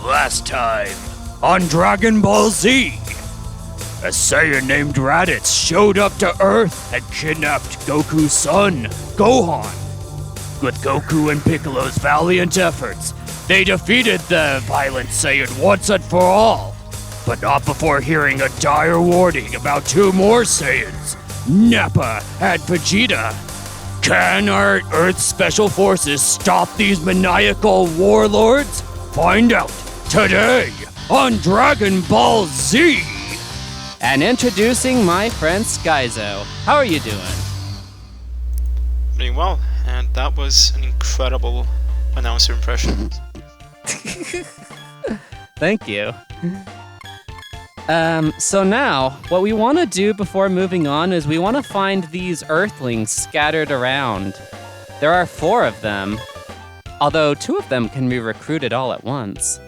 Last time on Dragon Ball Z, a Saiyan named Raditz showed up to Earth and kidnapped Goku's son, Gohan. With Goku and Piccolo's valiant efforts, they defeated the violent Saiyan once and for all. But not before hearing a dire warning about two more Saiyans, Nappa and Vegeta. Can our Earth Special Forces stop these maniacal warlords? Find out today on Dragon Ball Z! And introducing my friend Skyzo. How are you doing? Doing well, and that was an incredible announcer impression. Thank you. So now, what we want to do before moving on is we want to find these earthlings scattered around. There are 4 of them, although 2 of them can be recruited all at once.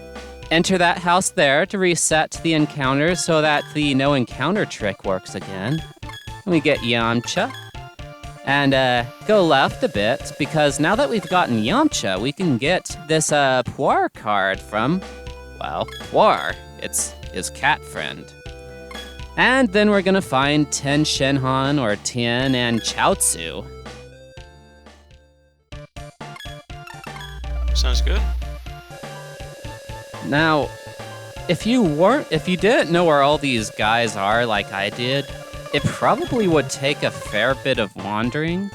Enter that house there to reset the encounter so that the no encounter trick works again. We get Yamcha. And go left a bit, because now that we've gotten Yamcha, we can get this Puar card from, well, Puar. It's his cat friend. And then we're gonna find Ten Shenhan or Tien and Chaozu. Sounds good. Now, if you didn't know where all these guys are like I did, it probably would take a fair bit of wandering.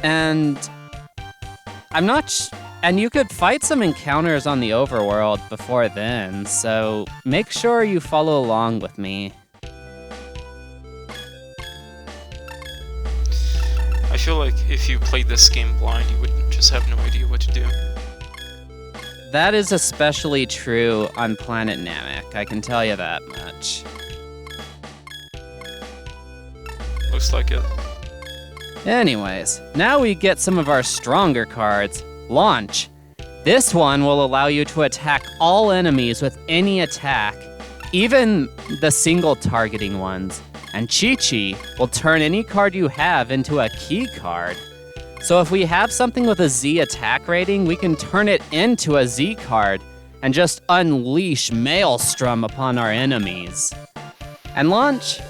And and you could fight some encounters on the overworld before then, so make sure you follow along with me. I feel like if you played this game blind, you would just have no idea what to do. That is especially true on Planet Namek, I can tell you that much. Looks like it. Anyways, now we get some of our stronger cards. Launch. This one will allow you to attack all enemies with any attack, even the single targeting ones. And Chi-Chi will turn any card you have into a key card. So if we have something with a Z attack rating, we can turn it into a Z card and just unleash Maelstrom upon our enemies. And Launch,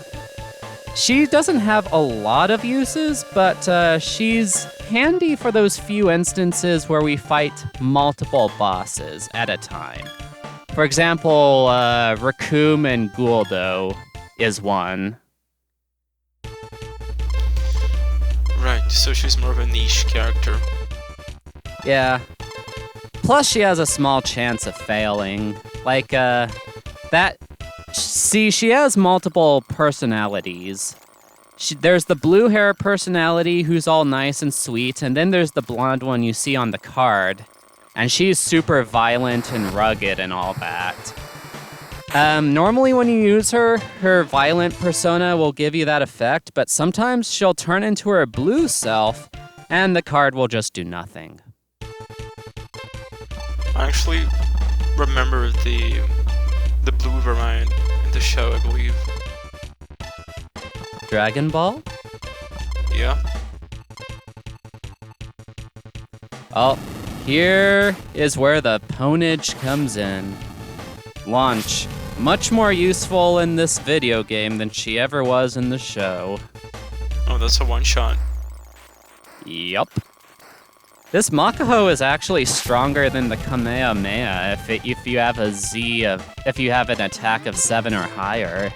she doesn't have a lot of uses, but she's handy for those few instances where we fight multiple bosses at a time. For example, Raccoon and Guldo is one. Right, so she's more of a niche character. Yeah. Plus she has a small chance of failing. Like, she has multiple personalities. There's the blue hair personality who's all nice and sweet, and then there's the blonde one you see on the card. And she's super violent and rugged and all that. Normally when you use her violent persona will give you that effect, but sometimes she'll turn into her blue self, and the card will just do nothing. I actually remember the blue variant in the show, I believe. Dragon Ball? Yeah. Oh, here is where the ponage comes in. Launch. Much more useful in this video game than she ever was in the show. Oh, that's a one-shot. Yup. This Makaho is actually stronger than the Kamehameha if you have if you have an attack of 7 or higher.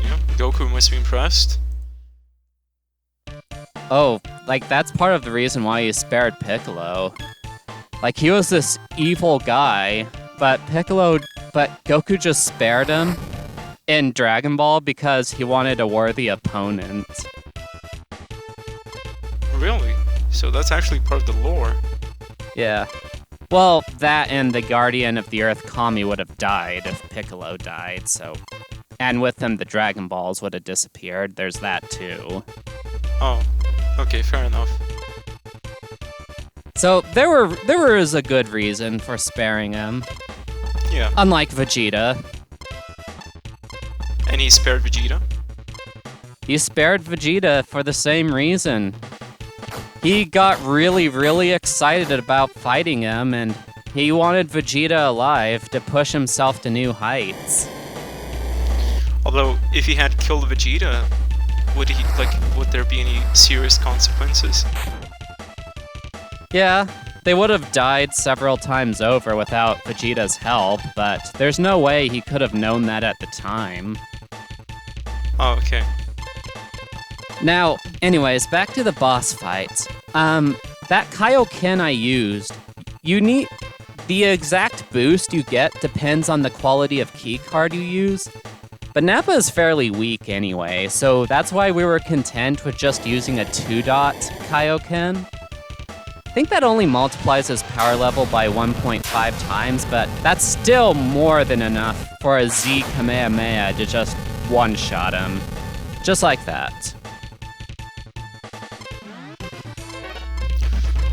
Yeah, Goku must be impressed. Oh, like that's part of the reason why he spared Piccolo. Like he was this evil guy, but Goku just spared him in Dragon Ball because he wanted a worthy opponent. Really? So that's actually part of the lore. Yeah. Well, that and the Guardian of the Earth Kami would have died if Piccolo died, so... And with him, the Dragon Balls would have disappeared. There's that, too. Oh, okay, fair enough. So, there was a good reason for sparing him. Yeah. Unlike Vegeta. And he spared Vegeta? He spared Vegeta for the same reason. He got really, really excited about fighting him, and He wanted Vegeta alive to push himself to new heights. Although, if he had killed Vegeta, would there be any serious consequences? Yeah, they would have died several times over without Vegeta's help, but there's no way he could have known that at the time. Oh, okay. Now, anyways, back to the boss fight. That Kaioken I used, the exact boost you get depends on the quality of keycard you use, but Nappa is fairly weak anyway, so that's why we were content with just using a 2-dot Kaioken. I think that only multiplies his power level by 1.5 times, but that's still more than enough for a Z Kamehameha to just one-shot him. Just like that.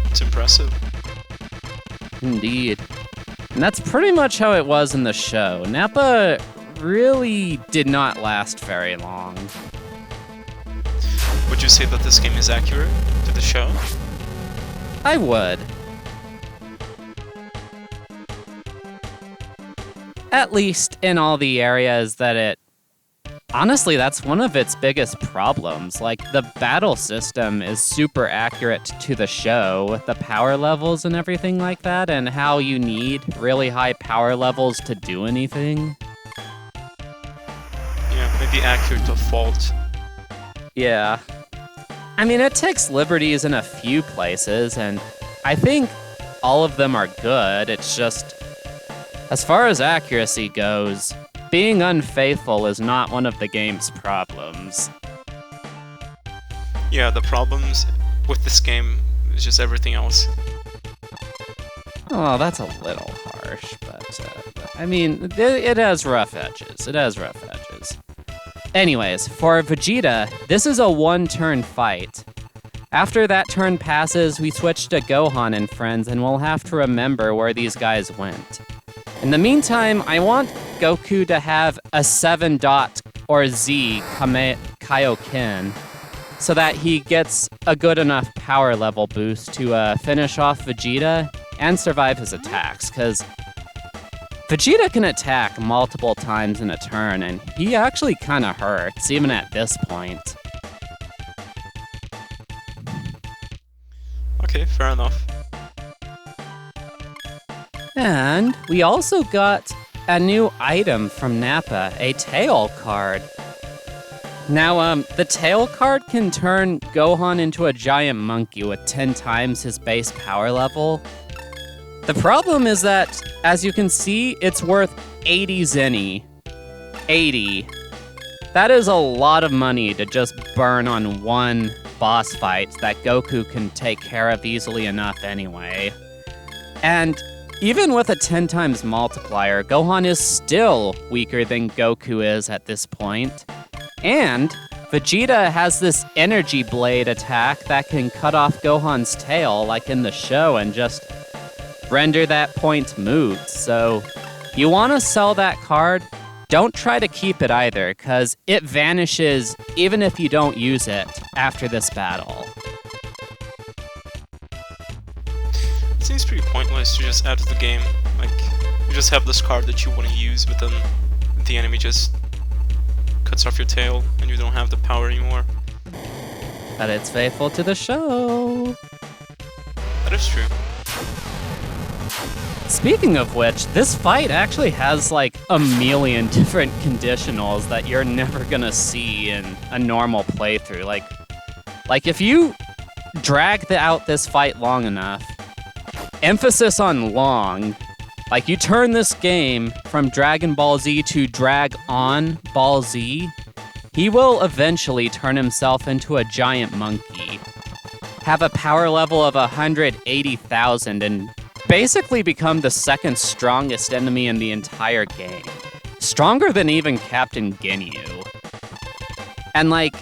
It's impressive. Indeed. And that's pretty much how it was in the show. Nappa really did not last very long. Would you say that this game is accurate to the show? I would. At least in all the areas that it... Honestly, that's one of its biggest problems. Like, the battle system is super accurate to the show with the power levels and everything like that, and how you need really high power levels to do anything. Yeah, maybe accurate to a fault. Yeah. I mean, it takes liberties in a few places, and I think all of them are good. It's just, as far as accuracy goes, being unfaithful is not one of the game's problems. Yeah, the problems with this game is just everything else. Oh, that's a little harsh, but I mean, it has rough edges. It has rough edges. Anyways, for Vegeta, this is a one-turn fight. After that turn passes, we switch to Gohan and friends, and we'll have to remember where these guys went. In the meantime, I want Goku to have a 7-dot or Z Kaioken, so that he gets a good enough power level boost to finish off Vegeta and survive his attacks, because Vegeta can attack multiple times in a turn, and he actually kind of hurts, even at this point. Okay, fair enough. And we also got a new item from Nappa, a tail card. Now, the tail card can turn Gohan into a giant monkey with 10 times his base power level. The problem is that, as you can see, it's worth 80 zenny. 80. That is a lot of money to just burn on one boss fight that Goku can take care of easily enough anyway. And even with a 10 times multiplier, Gohan is still weaker than Goku is at this point. And Vegeta has this energy blade attack that can cut off Gohan's tail like in the show and just render that point moot. So, you want to sell that card? Don't try to keep it either, because it vanishes even if you don't use it after this battle. It seems pretty pointless to just add to the game. Like, you just have this card that you want to use, but then the enemy just cuts off your tail and you don't have the power anymore. But it's faithful to the show. That is true. Speaking of which, this fight actually has like a million different conditionals that you're never gonna see in a normal playthrough. Like if you drag out this fight long enough, emphasis on long, like you turn this game from Dragon Ball Z to Drag On Ball Z, he will eventually turn himself into a giant monkey, have a power level of 180,000, and basically become the second strongest enemy in the entire game. Stronger than even Captain Ginyu. And like,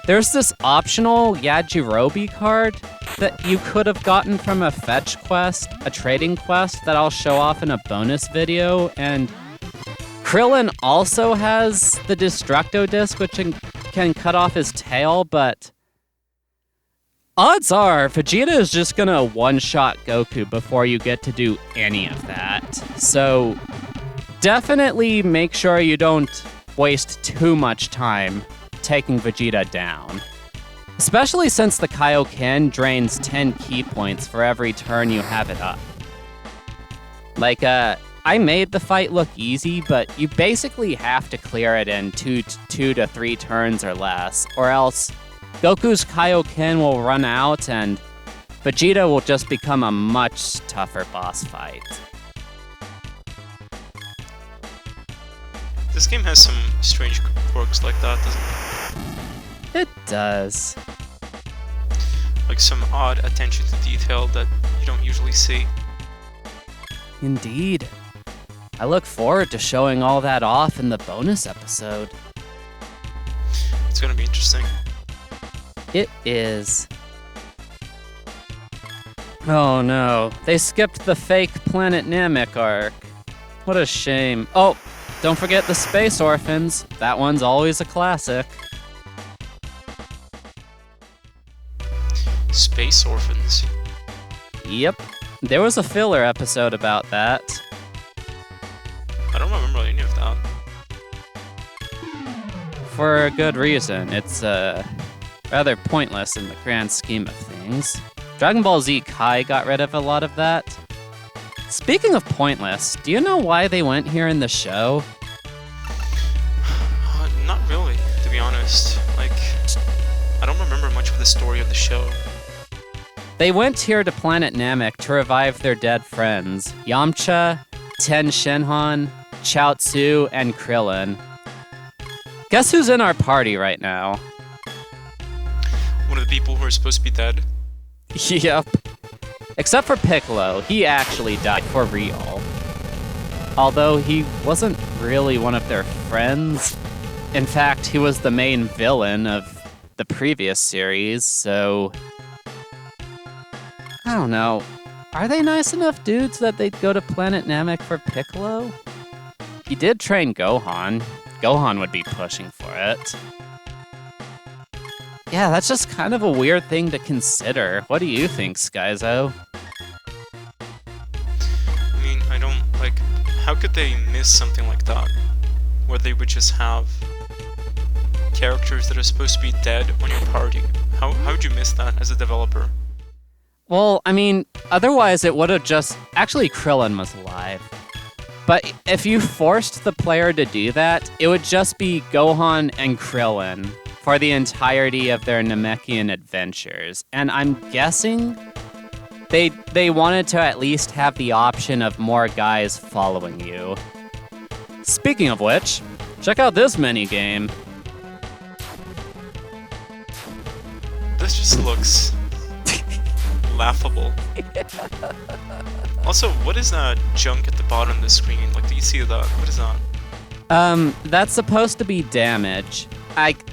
there's this optional Yajirobe card that you could have gotten from a fetch quest, a trading quest that I'll show off in a bonus video, and Krillin also has the Destructo Disc, which can cut off his tail, but Odds are, Vegeta is just gonna one-shot Goku before you get to do any of that. So, definitely make sure you don't waste too much time taking Vegeta down. Especially since the Kaioken drains 10 ki points for every turn you have it up. Like, I made the fight look easy, but you basically have to clear it in 2 to 3 turns or less, or else Goku's Kaioken will run out and Vegeta will just become a much tougher boss fight. This game has some strange quirks like that, doesn't it? It does. Like some odd attention to detail that you don't usually see. Indeed. I look forward to showing all that off in the bonus episode. It's gonna be interesting. It is. Oh no, they skipped the fake Planet Namek arc. What a shame. Oh, don't forget the Space Orphans. That one's always a classic. Space Orphans. Yep, there was a filler episode about that. I don't remember any of that. For a good reason. It's, rather pointless in the grand scheme of things. Dragon Ball Z Kai got rid of a lot of that. Speaking of pointless, do you know why they went here in the show? Not really, to be honest. Like, I don't remember much of the story of the show. They went here to Planet Namek to revive their dead friends, Yamcha, Ten Shinhan, Chaozu, and Krillin. Guess who's in our party right now? One of the people who are supposed to be dead. Yep. Except for Piccolo, he actually died for real. Although he wasn't really one of their friends. In fact, he was the main villain of the previous series, so... I don't know. Are they nice enough dudes that they'd go to Planet Namek for Piccolo? He did train Gohan. Gohan would be pushing for it. Yeah, that's just kind of a weird thing to consider. What do you think, Skyzo? I mean, I don't, like, how could they miss something like that? Where they would just have characters that are supposed to be dead on your party. How would you miss that as a developer? Well, I mean, otherwise it would have just... Actually, Krillin was alive. But if you forced the player to do that, it would just be Gohan and Krillin for the entirety of their Namekian adventures. And I'm guessing they wanted to at least have the option of more guys following you. Speaking of which, check out this minigame. This just looks laughable. Also, what is that junk at the bottom of the screen? Like, do you see that? What is that? That's supposed to be damage.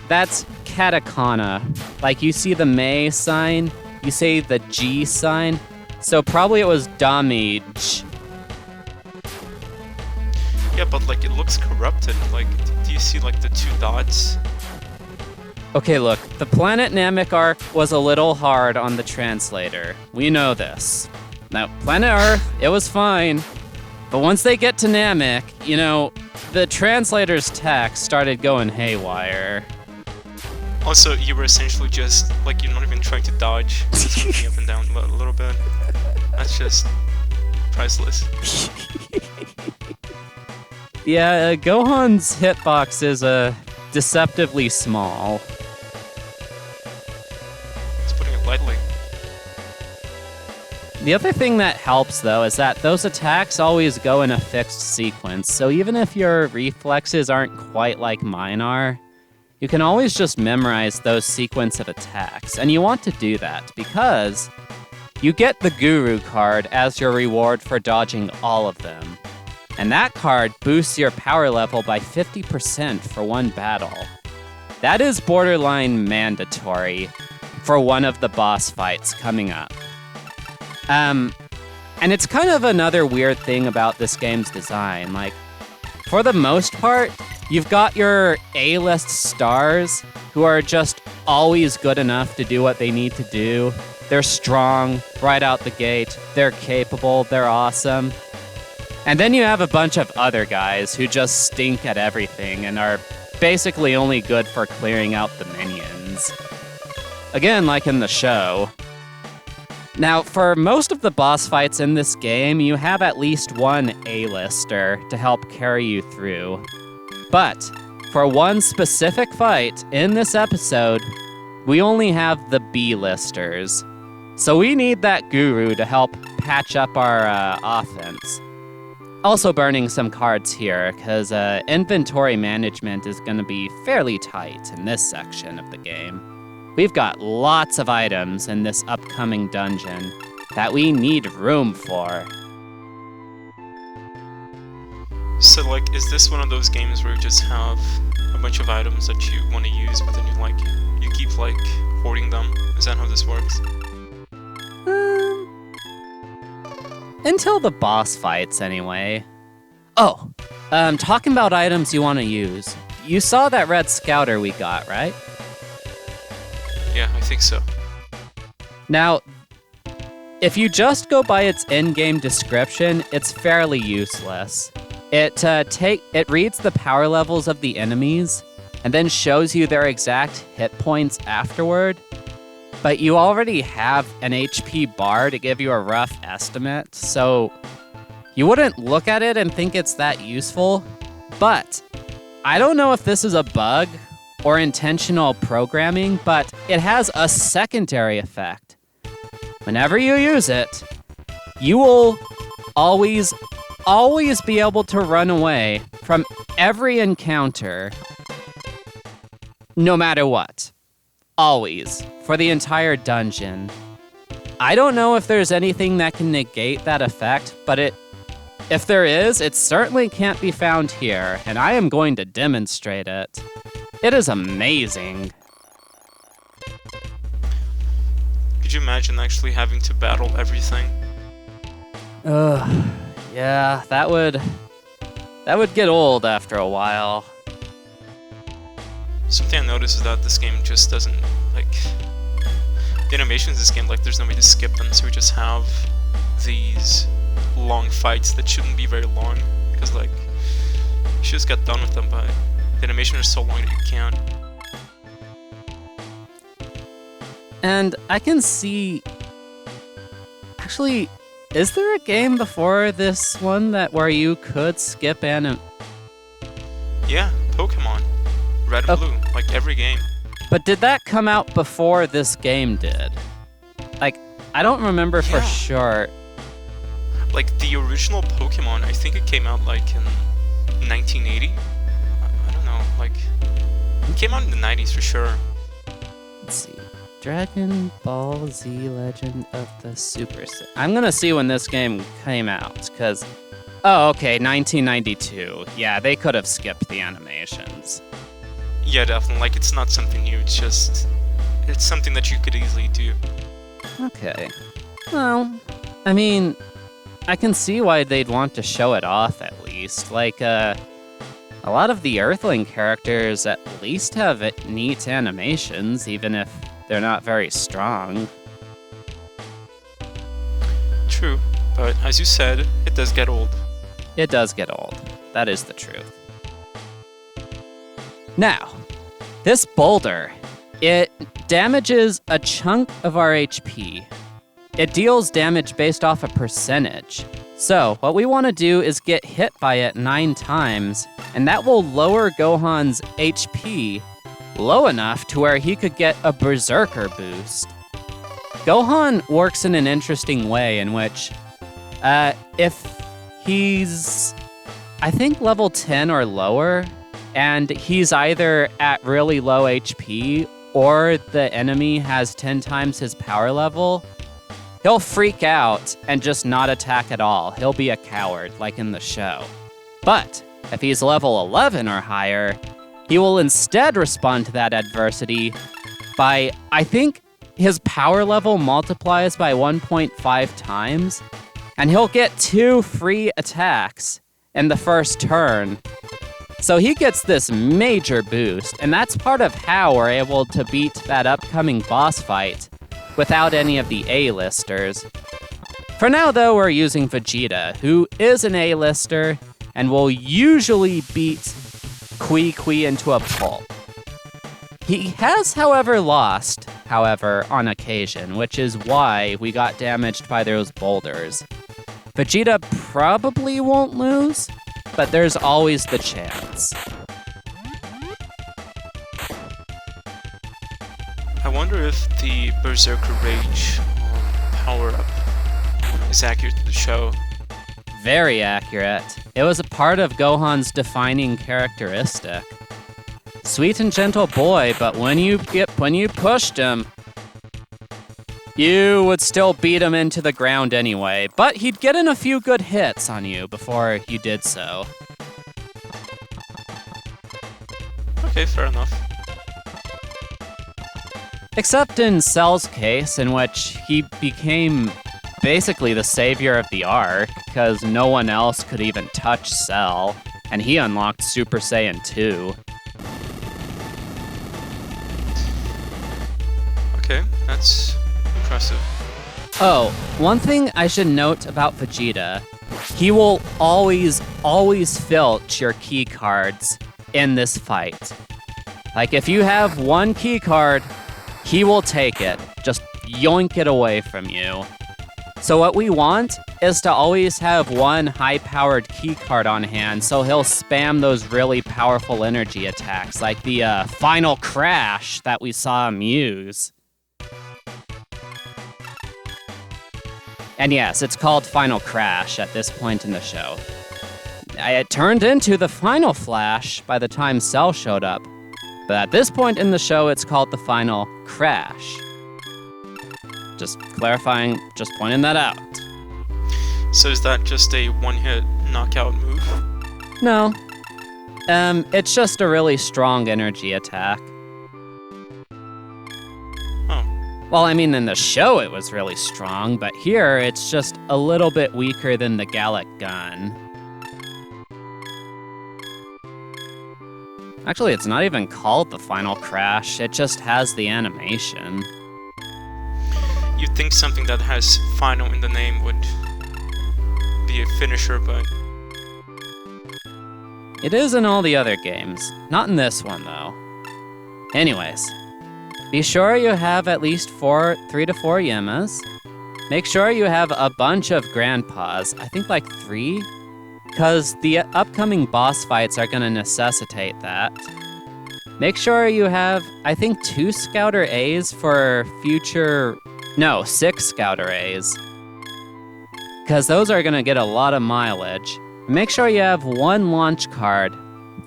That's katakana. Like, you see the Mei sign, you say the G sign, so probably it was damage. Yeah, but, like, it looks corrupted. Like, do you see, like, the 2 dots? Okay, look, the Planet Namek arc was a little hard on the translator. We know this. Now, Planet Earth, it was fine. But once they get to Namek, you know, the translator's text started going haywire. Also, you were essentially just, like, you're not even trying to dodge. Just moving up and down a little bit. That's just priceless. Yeah, Gohan's hitbox is, deceptively small. It's putting it lightly. The other thing that helps, though, is that those attacks always go in a fixed sequence, so even if your reflexes aren't quite like mine are, you can always just memorize those sequence of attacks, and you want to do that because you get the Guru card as your reward for dodging all of them. And that card boosts your power level by 50% for one battle. That is borderline mandatory for one of the boss fights coming up. And it's kind of another weird thing about this game's design. Like, for the most part, you've got your A-list stars who are just always good enough to do what they need to do. They're strong right out the gate. They're capable. They're awesome. And then you have a bunch of other guys who just stink at everything and are basically only good for clearing out the minions. Again, like in the show. Now, for most of the boss fights in this game, you have at least one A-lister to help carry you through. But for one specific fight in this episode, we only have the B-listers. So we need that guru to help patch up our offense. Also burning some cards here, because inventory management is going to be fairly tight in this section of the game. We've got lots of items in this upcoming dungeon that we need room for. So, like, is this one of those games where you just have a bunch of items that you want to use, but then you keep, hoarding them? Is that how this works? Until the boss fights, anyway. Oh, talking about items you want to use. You saw that red scouter we got, right? Yeah, I think so. Now, if you just go by its in-game description, it's fairly useless. It reads the power levels of the enemies, and then shows you their exact hit points afterward. But you already have an HP bar to give you a rough estimate, so you wouldn't look at it and think it's that useful. But I don't know if this is a bug or intentional programming, but it has a secondary effect. Whenever you use it, you will always be able to run away from every encounter, no matter what. Always. For the entire dungeon. I don't know if there's anything that can negate that effect, but if there is, it certainly can't be found here, and I am going to demonstrate it. It is amazing. Could you imagine actually having to battle everything? Ugh, yeah, that would get old after a while. Something I noticed is that this game just doesn't, the animations in this game, there's no way to skip them, so we just have these long fights that shouldn't be very long, because, you should just get done with them, but the animation is so long that you can't. And I can see... Actually, is there a game before this one where you could skip Yeah, Pokemon. Red and Blue, every game. But did that come out before this game did? I don't remember for sure. The original Pokemon, I think it came out, in 1980? I don't know, it came out in the 90s for sure. Let's see. Dragon Ball Z Legend of the Super Saiyan. I'm gonna see when this game came out, because... Oh, okay, 1992. Yeah, they could have skipped the animations. Yeah, definitely. It's not something new. It's something that you could easily do. Okay. Well, I mean, I can see why they'd want to show it off at least. A lot of the Earthling characters at least have neat animations, even if they're not very strong. True, but as you said, it does get old. It does get old. That is the truth. Now, this boulder, it damages a chunk of our HP. It deals damage based off a percentage. So, what we want to do is get hit by it 9 times, and that will lower Gohan's HP low enough to where he could get a Berserker boost. Gohan works in an interesting way in which, if he's, I think, level 10 or lower, and he's either at really low HP or the enemy has 10 times his power level, he'll freak out and just not attack at all. He'll be a coward, like in the show. But if he's level 11 or higher, he will instead respond to that adversity by, I think, his power level multiplies by 1.5 times, and he'll get 2 free attacks in the first turn. So he gets this major boost, and that's part of how we're able to beat that upcoming boss fight without any of the A-listers. For now, though, we're using Vegeta, who is an A-lister and will usually beat Kui into a pulp. He has, however, lost, on occasion, which is why we got damaged by those boulders. Vegeta probably won't lose, but there's always the chance. I wonder if the Berserker Rage power-up is accurate to the show. Very accurate. It was a part of Gohan's defining characteristic. Sweet and gentle boy, but when you pushed him, you would still beat him into the ground anyway, but he'd get in a few good hits on you before you did so. Okay, fair enough. Except in Cell's case, in which he became basically the savior of the arc, because no one else could even touch Cell, and he unlocked Super Saiyan 2. Okay, that's impressive. Oh, one thing I should note about Vegeta, he will always filch your key cards in this fight. Like, if you have one key card, he will take it, just yoink it away from you. So what we want is to always have one high-powered key card on hand, so he'll spam those really powerful energy attacks, like the final crash that we saw him use. And yes, it's called Final Crash at this point in the show. It turned into the Final Flash by the time Cell showed up, but at this point in the show, it's called the Final Crash. Just clarifying, just pointing that out. So is that just a one-hit knockout move? No. It's just a really strong energy attack. Well, I mean, in the show it was really strong, but here it's just a little bit weaker than the Gallic Gun. Actually, it's not even called the Final Crash, it just has the animation. You'd think something that has final in the name would be a finisher, but... It is in all the other games, not in this one, though. Anyways. Be sure you have at least 3 to 4 Yemas. Make sure you have a bunch of Grandpas, I think like 3, because the upcoming boss fights are going to necessitate that. Make sure you have, I think, 2 Scouter A's for future... No, 6 Scouter A's. Because those are going to get a lot of mileage. Make sure you have 1 launch card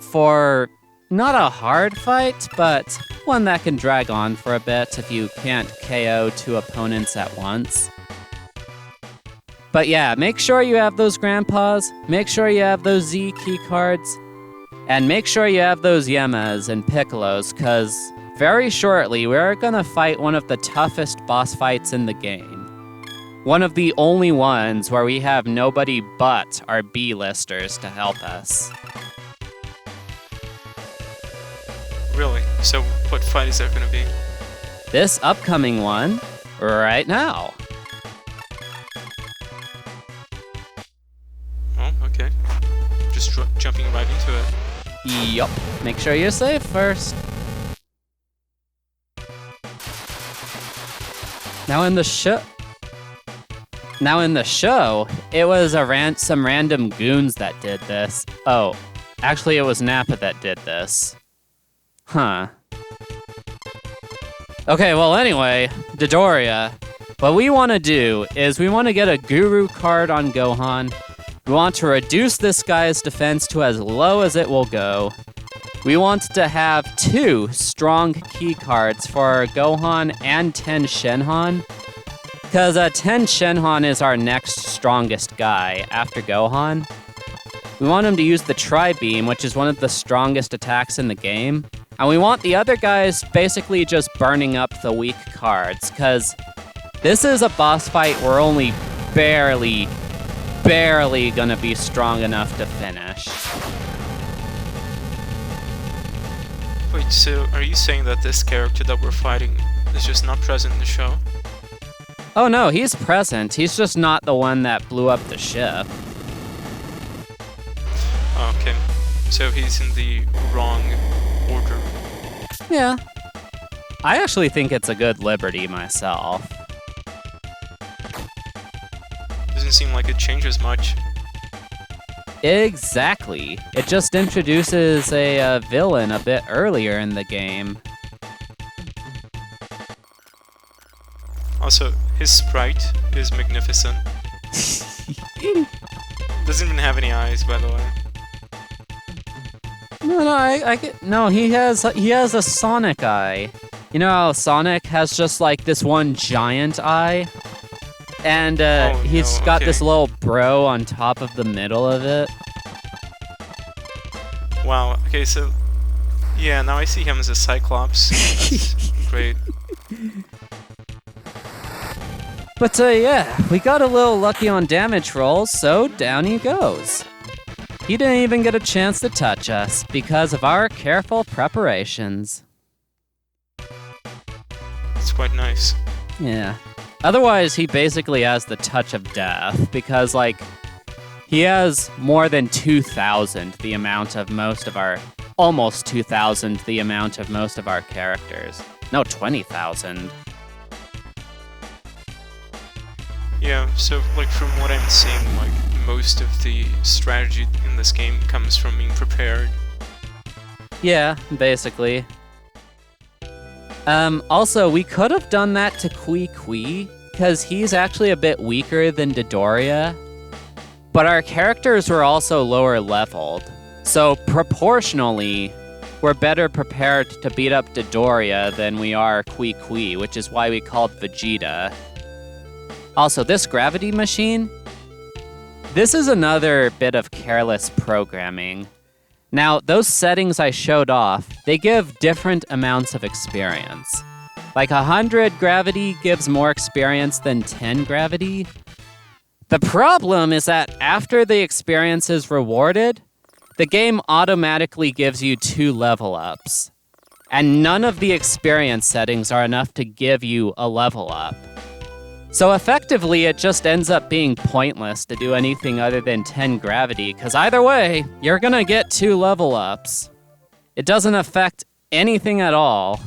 for not a hard fight, but one that can drag on for a bit if you can't KO 2 opponents at once. But yeah, make sure you have those Grandpas, make sure you have those Z key cards, and make sure you have those Yemas and Piccolos, because very shortly we're gonna fight one of the toughest boss fights in the game. One of the only ones where we have nobody but our B-listers to help us. Really? So what fight is that gonna be? This upcoming one, right now. Oh, okay. Just jumping right into it. Yup. Make sure you're safe first. Now in the show, it was some random goons that did this. Oh, actually it was Nappa that did this. Huh. Okay, well anyway, Dodoria. What we want to do is we want to get a Guru card on Gohan. We want to reduce this guy's defense to as low as it will go. We want to have 2 strong key cards for Gohan and 10 Shenhan. Because 10 Shenhan is our next strongest guy after Gohan. We want him to use the Tri-Beam, which is one of the strongest attacks in the game. And we want the other guys basically just burning up the weak cards, because this is a boss fight we're only barely gonna be strong enough to finish. Wait, so are you saying that this character that we're fighting is just not present in the show? Oh no, he's present. He's just not the one that blew up the ship. Oh, okay. So he's in the wrong order. Yeah. I actually think it's a good liberty myself. Doesn't seem like it changes much. Exactly. It just introduces a villain a bit earlier in the game. Also, his sprite is magnificent. Doesn't even have any eyes, by the way. No, I get no. He has a Sonic eye. You know how Sonic has just like this one giant eye, and he's got this little bro on top of the middle of it. Wow. Okay, so yeah, now I see him as a Cyclops. That's great. But yeah, we got a little lucky on damage rolls, so down he goes. He didn't even get a chance to touch us because of our careful preparations. It's quite nice. Yeah. Otherwise, he basically has the touch of death because, like, he has more than 2,000 the amount of most of our... Almost 2,000 the amount of most of our characters. No, 20,000. Yeah, so like from what I'm seeing, like most of the strategy in this game comes from being prepared. Yeah, basically. Also, we could have done that to Kui, because he's actually a bit weaker than Dodoria. But our characters were also lower leveled. So proportionally, we're better prepared to beat up Dodoria than we are Kui, which is why we called Vegeta. Also, this gravity machine, this is another bit of careless programming. Now, those settings I showed off, they give different amounts of experience. Like 100 gravity gives more experience than 10 gravity. The problem is that after the experience is rewarded, the game automatically gives you 2 level ups. And none of the experience settings are enough to give you a level up. So effectively, it just ends up being pointless to do anything other than 10 gravity, because either way, you're gonna get 2 level ups. It doesn't affect anything at all.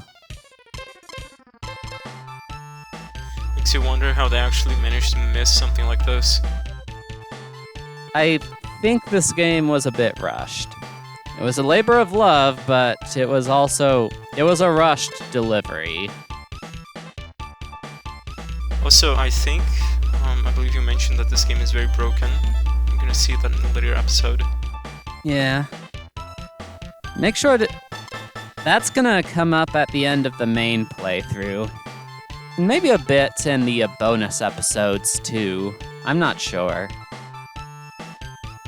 Makes you wonder how they actually managed to miss something like this. I think this game was a bit rushed. It was a labor of love, but it was a rushed delivery. Also, I think, I believe you mentioned that this game is very broken. I'm gonna see that in a later episode. Yeah. Make sure to... That's gonna come up at the end of the main playthrough. And maybe a bit in the bonus episodes, too. I'm not sure.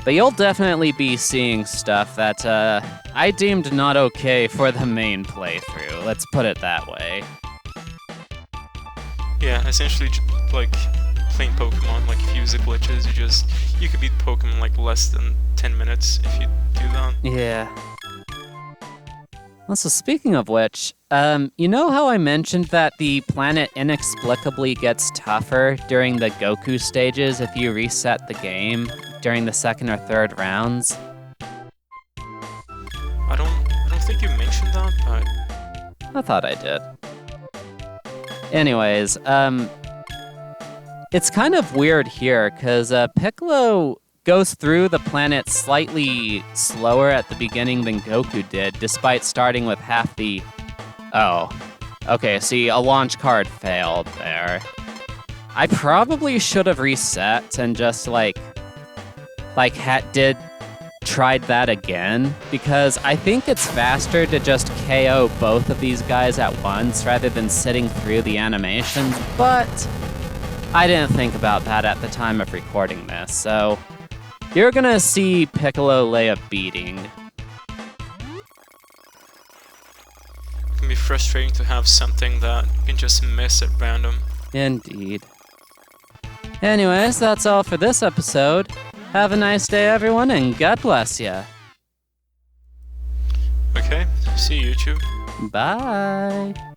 But you'll definitely be seeing stuff that, I deemed not okay for the main playthrough. Let's put it that way. Yeah, essentially, like, playing Pokemon, like, if you use the glitches, you could beat Pokemon, like, less than 10 minutes if you do that. Yeah. Also, speaking of which, you know how I mentioned that the planet inexplicably gets tougher during the Goku stages if you reset the game during the 2nd or 3rd rounds? I don't think you mentioned that, but... I thought I did. Anyways, it's kind of weird here, because Piccolo goes through the planet slightly slower at the beginning than Goku did, despite starting with half the... Oh. Okay, see, a launch card failed there. I probably should have reset and just, tried that again, because I think it's faster to just KO both of these guys at once rather than sitting through the animations, but I didn't think about that at the time of recording this, so you're gonna see Piccolo lay a beating. It can be frustrating to have something that you can just miss at random. Indeed. Anyways, that's all for this episode. Have a nice day, everyone, and God bless ya. Okay, See you, YouTube. Bye.